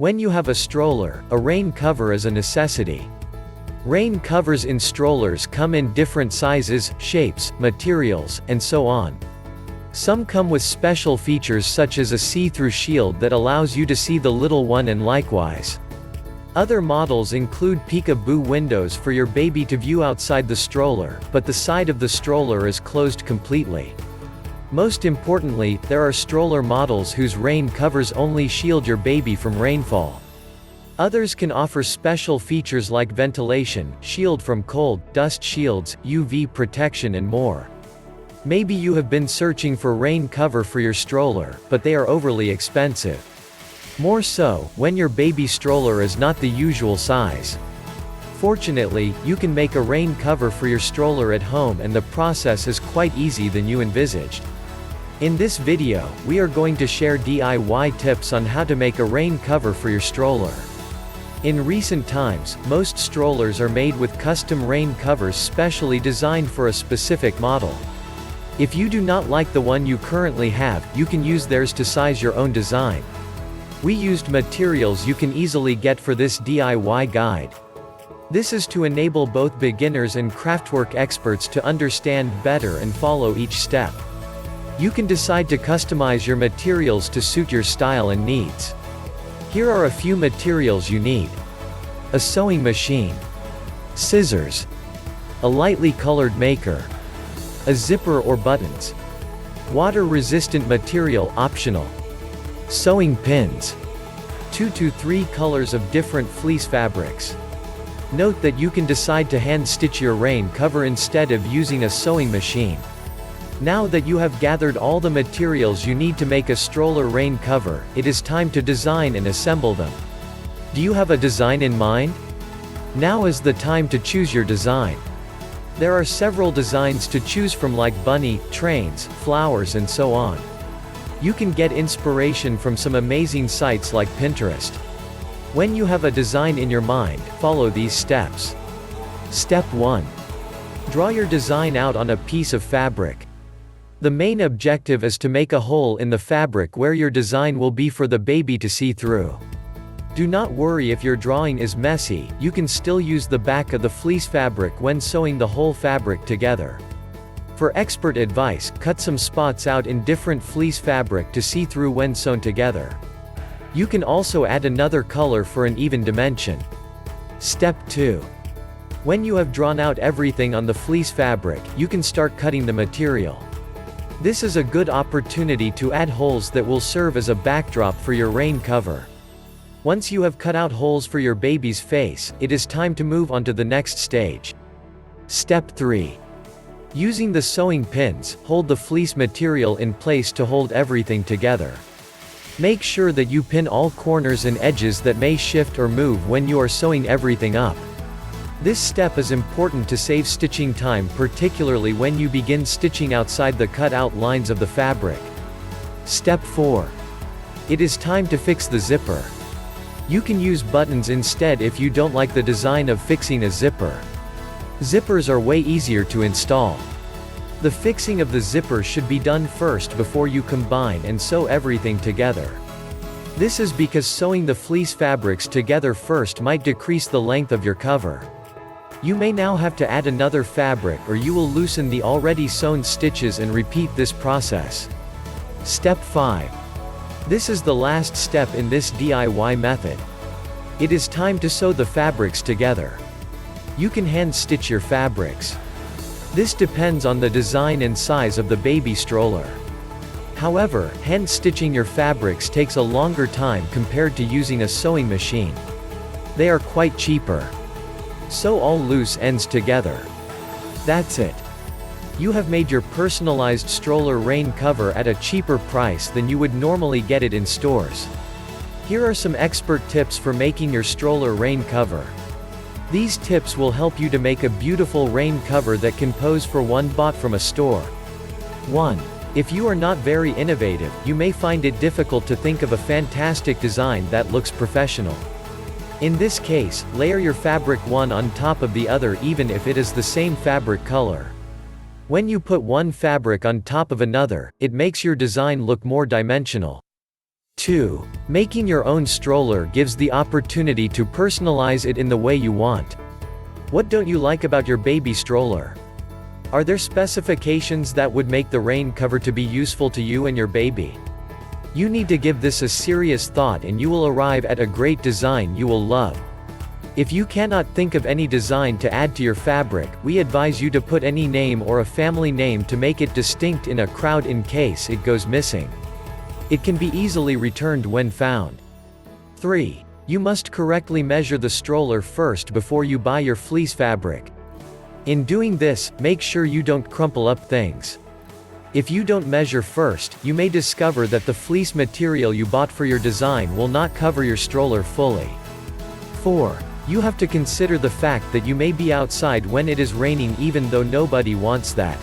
When you have a stroller, a rain cover is a necessity. Rain covers in strollers come in different sizes, shapes, materials, and so on. Some come with special features such as a see-through shield that allows you to see the little one, and likewise. Other models include peek-a-boo windows for your baby to view outside the stroller, but the side of the stroller is closed completely. Most importantly, there are stroller models whose rain covers only shield your baby from rainfall. Others can offer special features like ventilation, shield from cold, dust shields, UV protection and more. Maybe you have been searching for rain cover for your stroller, but they are overly expensive. More so, when your baby stroller is not the usual size. Fortunately, you can make a rain cover for your stroller at home, and the process is quite easy than you envisaged. In this video, we are going to share DIY tips on how to make a rain cover for your stroller. In recent times, most strollers are made with custom rain covers specially designed for a specific model. If you do not like the one you currently have, you can use theirs to size your own design. We used materials you can easily get for this DIY guide. This is to enable both beginners and craftwork experts to understand better and follow each step. You can decide to customize your materials to suit your style and needs. Here are a few materials you need. A sewing machine. Scissors. A lightly colored maker. A zipper or buttons. Water-resistant material optional. Sewing pins. 2 to 3 colors of different fleece fabrics. Note that you can decide to hand-stitch your rain cover instead of using a sewing machine. Now that you have gathered all the materials you need to make a stroller rain cover, it is time to design and assemble them. Do you have a design in mind? Now is the time to choose your design. There are several designs to choose from, like bunny, trains, flowers and so on. You can get inspiration from some amazing sites like Pinterest. When you have a design in your mind, follow these steps. Step 1. Draw your design out on a piece of fabric. The main objective is to make a hole in the fabric where your design will be for the baby to see through. Do not worry if your drawing is messy, you can still use the back of the fleece fabric when sewing the whole fabric together. For expert advice, cut some spots out in different fleece fabric to see through when sewn together. You can also add another color for an even dimension. Step 2. When you have drawn out everything on the fleece fabric, you can start cutting the material. This is a good opportunity to add holes that will serve as a backdrop for your rain cover. Once you have cut out holes for your baby's face, it is time to move on to the next stage. Step 3. Using the sewing pins, hold the fleece material in place to hold everything together. Make sure that you pin all corners and edges that may shift or move when you are sewing everything up. This step is important to save stitching time, particularly when you begin stitching outside the cut-out lines of the fabric. Step 4. It is time to fix the zipper. You can use buttons instead if you don't like the design of fixing a zipper. Zippers are way easier to install. The fixing of the zipper should be done first before you combine and sew everything together. This is because sewing the fleece fabrics together first might decrease the length of your cover. You may now have to add another fabric, or you will loosen the already sewn stitches and repeat this process. Step 5. This is the last step in this DIY method. It is time to sew the fabrics together. You can hand stitch your fabrics. This depends on the design and size of the baby stroller. However, hand stitching your fabrics takes a longer time compared to using a sewing machine. They are quite cheaper. Sew all loose ends together. That's it. You have made your personalized stroller rain cover at a cheaper price than you would normally get it in stores. Here are some expert tips for making your stroller rain cover. These tips will help you to make a beautiful rain cover that can pose for one bought from a store. 1. If you are not very innovative, you may find it difficult to think of a fantastic design that looks professional. In this case, layer your fabric one on top of the other even if it is the same fabric color. When you put one fabric on top of another, it makes your design look more dimensional. 2. Making your own stroller gives the opportunity to personalize it in the way you want. What don't you like about your baby stroller? Are there specifications that would make the rain cover to be useful to you and your baby? You need to give this a serious thought and you will arrive at a great design you will love. If you cannot think of any design to add to your fabric, we advise you to put any name or a family name to make it distinct in a crowd in case it goes missing. It can be easily returned when found. 3. You must correctly measure the stroller first before you buy your fleece fabric. In doing this, make sure you don't crumple up things. If you don't measure first, you may discover that the fleece material you bought for your design will not cover your stroller fully. 4. You have to consider the fact that you may be outside when it is raining even though nobody wants that.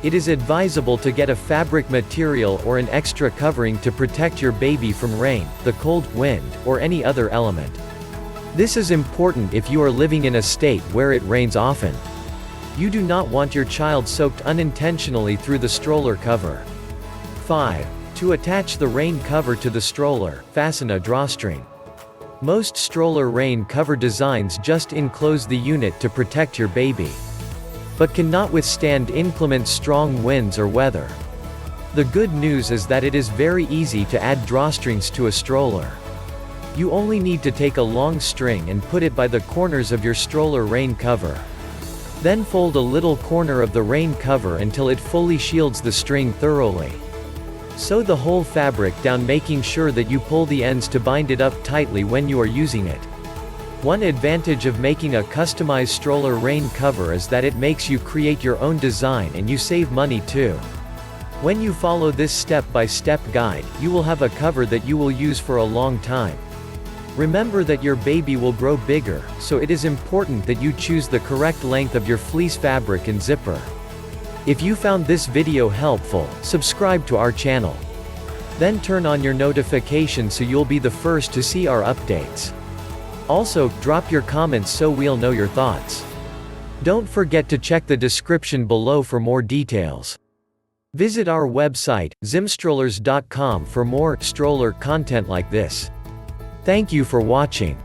It is advisable to get a fabric material or an extra covering to protect your baby from rain, the cold, wind, or any other element. This is important if you are living in a state where it rains often. You do not want your child soaked unintentionally through the stroller cover. 5. To attach the rain cover to the stroller, fasten a drawstring. Most stroller rain cover designs just enclose the unit to protect your baby, but cannot withstand inclement strong winds or weather. The good news is that it is very easy to add drawstrings to a stroller. You only need to take a long string and put it by the corners of your stroller rain cover. Then fold a little corner of the rain cover until it fully shields the string thoroughly. Sew the whole fabric down, making sure that you pull the ends to bind it up tightly when you are using it. One advantage of making a customized stroller rain cover is that it makes you create your own design and you save money too. When you follow this step-by-step guide, you will have a cover that you will use for a long time. Remember that your baby will grow bigger, so it is important that you choose the correct length of your fleece fabric and zipper. If you found this video helpful, subscribe to our channel. Then turn on your notifications so you'll be the first to see our updates. Also, drop your comments so we'll know your thoughts. Don't forget to check the description below for more details. Visit our website, zimstrollers.com for more stroller content like this. Thank you for watching.